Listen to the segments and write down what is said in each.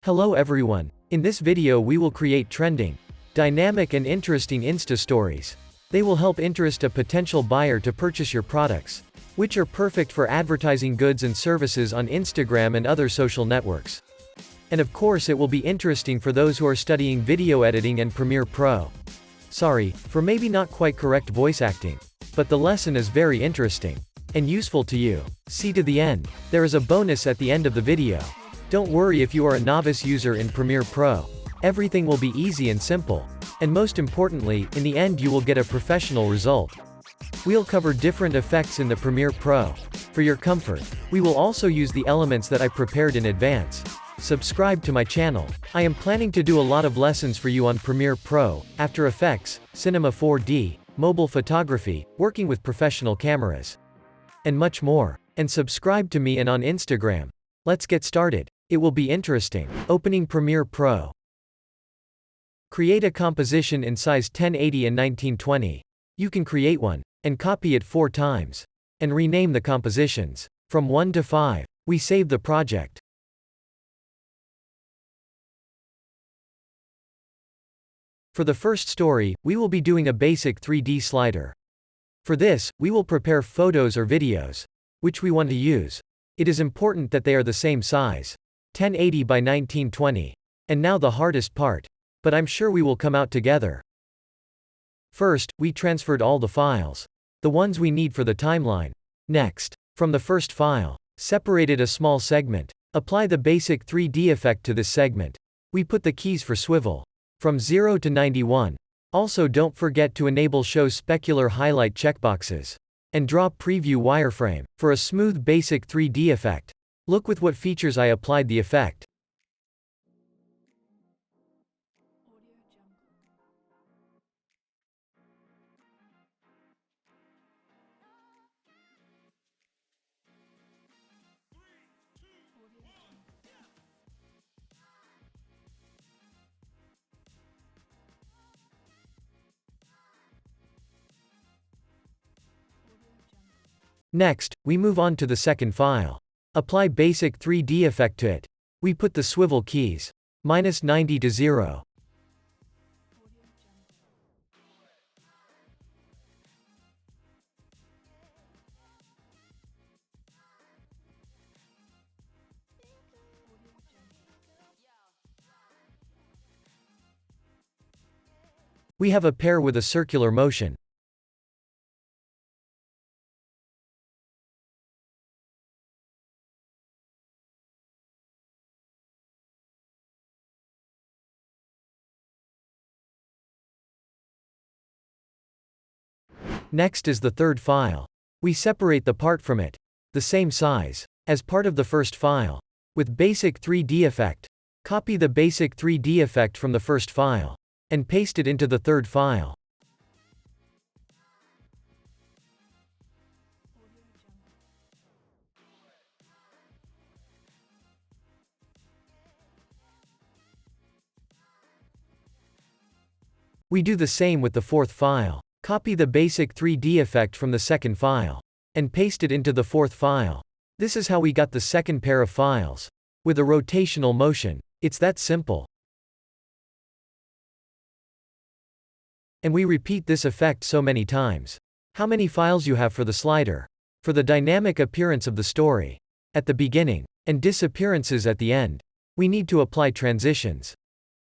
Hello everyone. In this video we will create trending, dynamic and interesting Insta stories. They will help interest a potential buyer to purchase your products, which are perfect for advertising goods and services on Instagram and other social networks. And of course it will be interesting for those who are studying video editing and Premiere Pro. Sorry for maybe not quite correct voice acting, but the lesson is very interesting and useful to you. See to the end. There is a bonus at the end of the video. Don't worry if you are a novice user in Premiere Pro. Everything will be easy and simple. And most importantly, in the end you will get a professional result. We'll cover different effects in the Premiere Pro. For your comfort, we will also use the elements that I prepared in advance. Subscribe to my channel. I am planning to do a lot of lessons for you on Premiere Pro, After Effects, Cinema 4D, mobile photography, working with professional cameras, and much more. And subscribe to me and on Instagram. Let's get started. It will be interesting. Opening Premiere Pro. Create a composition in size 1080 and 1920. You can create one, and copy it 4 times. And rename the compositions. From 1 to 5. We save the project. For the first story, we will be doing a basic 3D slider. For this, we will prepare photos or videos, which we want to use. It is important that they are the same size. 1080 by 1920. And now the hardest part. But I'm sure we will come out together. First, we transferred all the files. The ones we need for the timeline. Next, from the first file, separated a small segment. Apply the basic 3D effect to this segment. We put the keys for swivel. From 0 to 91. Also don't forget to enable show specular highlight checkboxes. And draw preview wireframe, for a smooth basic 3D effect. Look with what features I applied the effect. Next, we move on to the second file. Apply basic 3D effect to it. We put the swivel keys. -90 to 0. We have a pair with a circular motion. Next is the third file. We separate the part from it, the same size, as part of the first file. With basic 3D effect. Copy the basic 3D effect from the first file. And paste it into the third file. We do the same with the fourth file. Copy the basic 3D effect from the second file. And paste it into the fourth file. This is how we got the second pair of files. With a rotational motion. It's that simple. And we repeat this effect so many times. How many files you have for the slider? For the dynamic appearance of the story. At the beginning. And disappearances at the end. We need to apply transitions.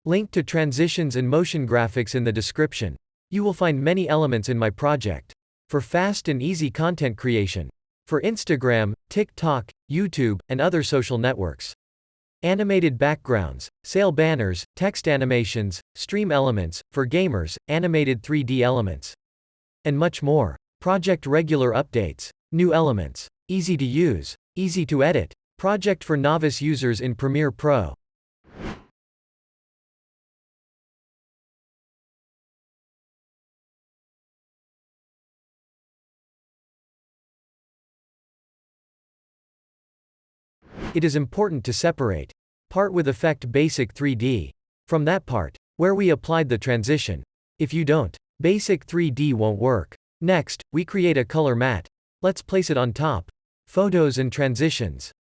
Link to transitions and motion graphics in the description. You will find many elements in my project. For fast and easy content creation. For Instagram, TikTok, YouTube, and other social networks. Animated backgrounds, sale banners, text animations, stream elements, for gamers, animated 3D elements. And much more. Project regular updates. New elements. Easy to use. Easy to edit. Project for novice users in Premiere Pro. It is important to separate part with effect basic 3D from that part where we applied the transition. If you don't, basic 3D won't work. Next, we create a color matte. Let's place it on top. Photos and transitions.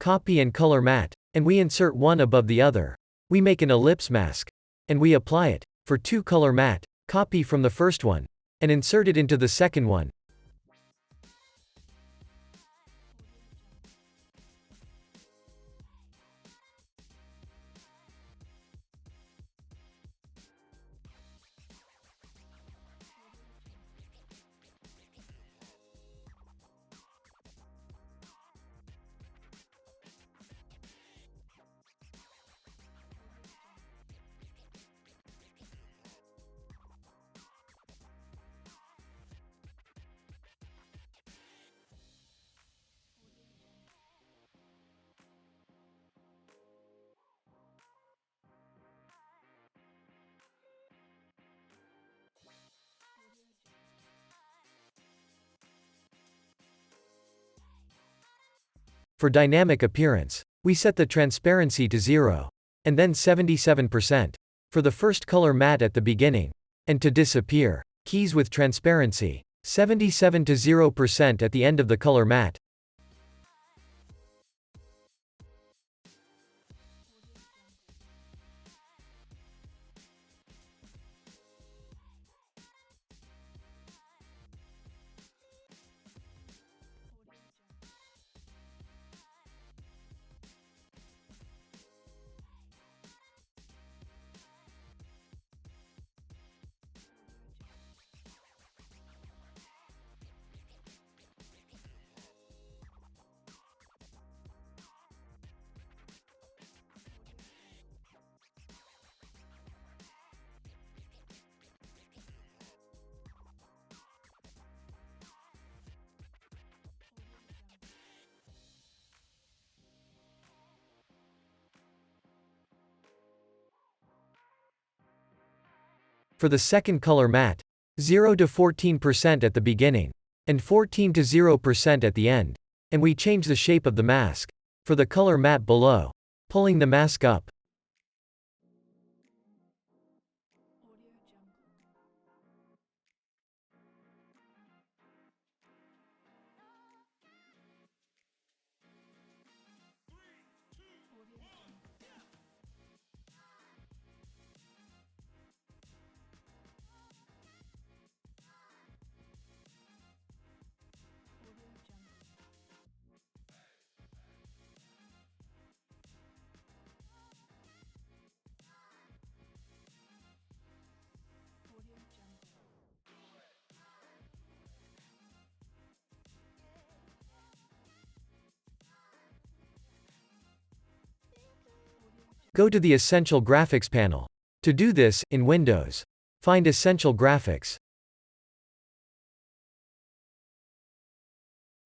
copy and color matte, and we insert one above the other. We make an ellipse mask, and we apply it. For 2 color matte, copy from the first one, and insert it into the second one. For dynamic appearance, we set the transparency to 0. And then 77%. For the first color matte at the beginning. And to disappear, keys with transparency. 77 to 0% at the end of the color matte. For the second color matte, 0 to 14% at the beginning, and 14 to 0% at the end. And we change the shape of the mask. For the color matte below, pulling the mask up. Go to the Essential Graphics panel. To do this, in Windows, find Essential Graphics.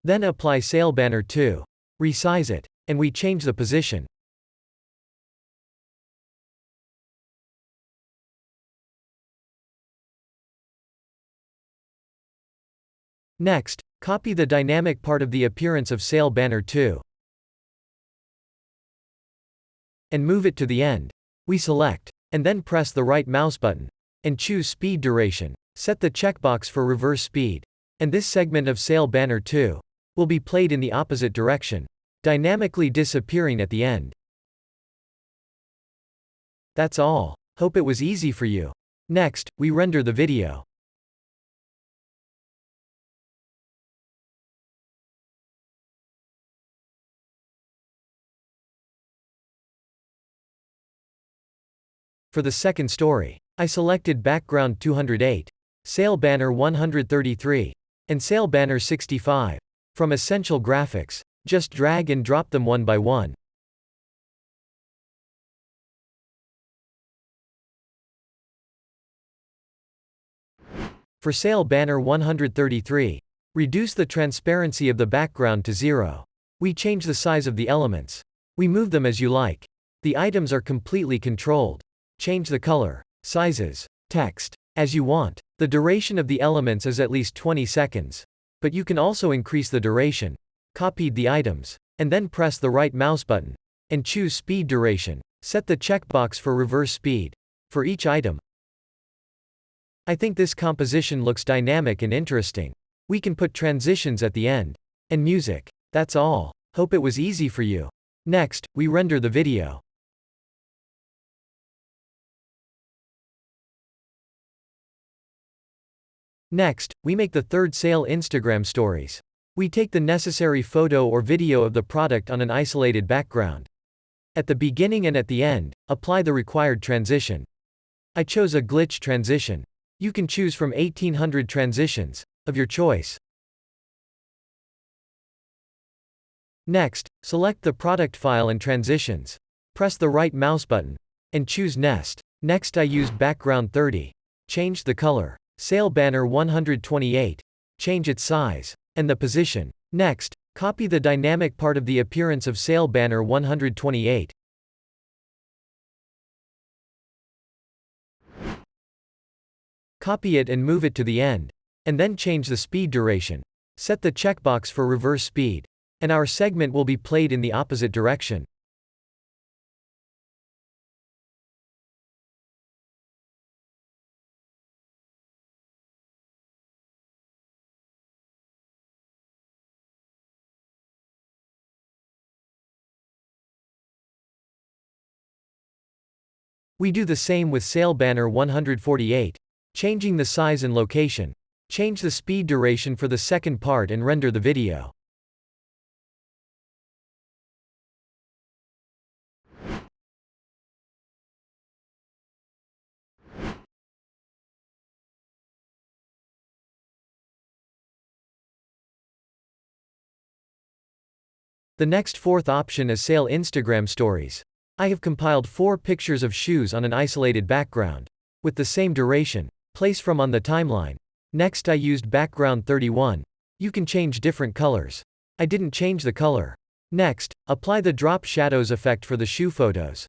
Then apply Sale Banner 2. Resize it, and we change the position. Next, copy the dynamic part of the appearance of Sale Banner 2. And move it to the end. We select, and then press the right mouse button, and choose Speed Duration. Set the checkbox for reverse speed. And this segment of Sale Banner 2 will be played in the opposite direction, dynamically disappearing at the end. That's all. Hope it was easy for you. Next, we render the video. For the second story, I selected background 208, Sale Banner 133, and Sale Banner 65. From Essential Graphics, just drag and drop them one by one. For Sale Banner 133, reduce the transparency of the background to 0. We change the size of the elements. We move them as you like. The items are completely controlled. Change the color, sizes, text, as you want. The duration of the elements is at least 20 seconds. But you can also increase the duration. Copied the items, and then press the right mouse button, and choose Speed Duration. Set the checkbox for reverse speed. For each item. I think this composition looks dynamic and interesting. We can put transitions at the end. And music. That's all. Hope it was easy for you. Next, we render the video. Next, we make the third sale Instagram stories. We take the necessary photo or video of the product on an isolated background. At the beginning and at the end, apply the required transition. I chose a glitch transition. You can choose from 1800 transitions, of your choice. Next, select the product file and transitions. Press the right mouse button, and choose Nest. Next I used background 30. Change the color. Sale banner 128. Change its size. And the position. Next, copy the dynamic part of the appearance of sale banner 128. Copy it and move it to the end. And then change the speed duration. Set the checkbox for reverse speed. And our segment will be played in the opposite direction. We do the same with sale banner 148. Changing the size and location. Change the speed duration for the second part and render the video. The next fourth option is sale Instagram stories. I have compiled 4 pictures of shoes on an isolated background. With the same duration. Place from on the timeline. Next I used background 31. You can change different colors. I didn't change the color. Next, apply the drop shadows effect for the shoe photos.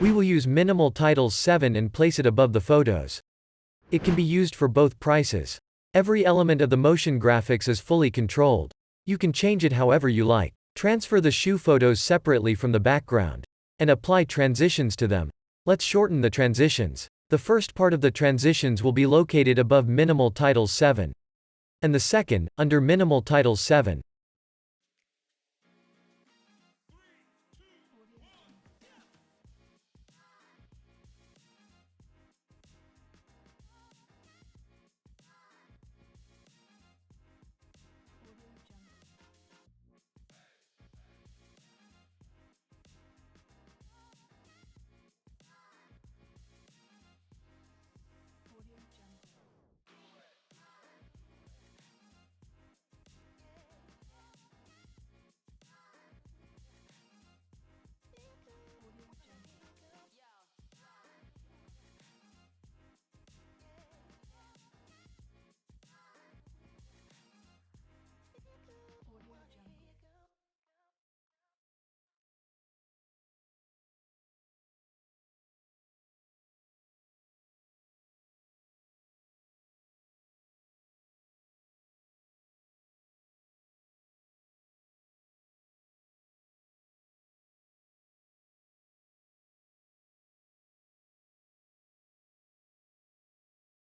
We will use minimal titles 7 and place it above the photos. It can be used for both prices. Every element of the motion graphics is fully controlled. You can change it however you like. Transfer the shoe photos separately from the background. And apply transitions to them. Let's shorten the transitions. The first part of the transitions will be located above minimal titles 7. And the second, under minimal titles 7.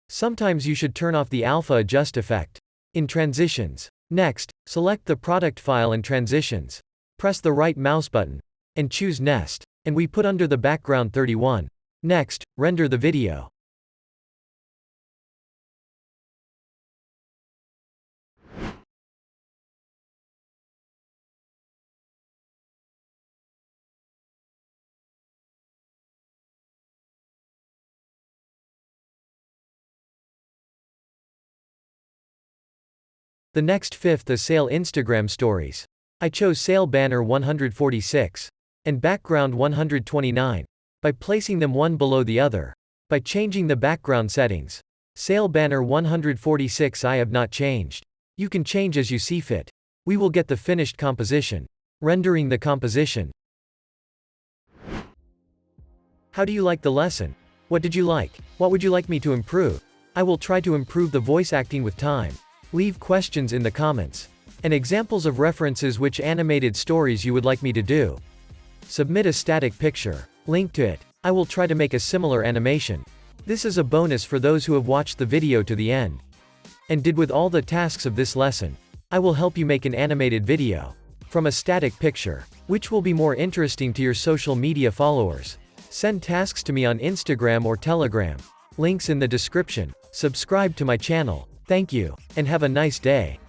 Sometimes you should turn off the alpha adjust effect. In transitions. Next, select the product file and transitions. Press the right mouse button. And choose Nest. And we put under the background 31. Next, render the video. The next fifth is sale Instagram stories. I chose sale banner 146 and background 129 by placing them one below the other. By changing the background settings. Sale banner 146 I have not changed. You can change as you see fit. We will get the finished composition. Rendering the composition. How do you like the lesson? What did you like? What would you like me to improve? I will try to improve the voice acting with time. Leave questions in the comments. And examples of references which animated stories you would like me to do. Submit a static picture. Link to it. I will try to make a similar animation. This is a bonus for those who have watched the video to the end. And did with all the tasks of this lesson. I will help you make an animated video. From a static picture. Which will be more interesting to your social media followers. Send tasks to me on Instagram or Telegram. Links in the description. Subscribe to my channel. Thank you, and have a nice day.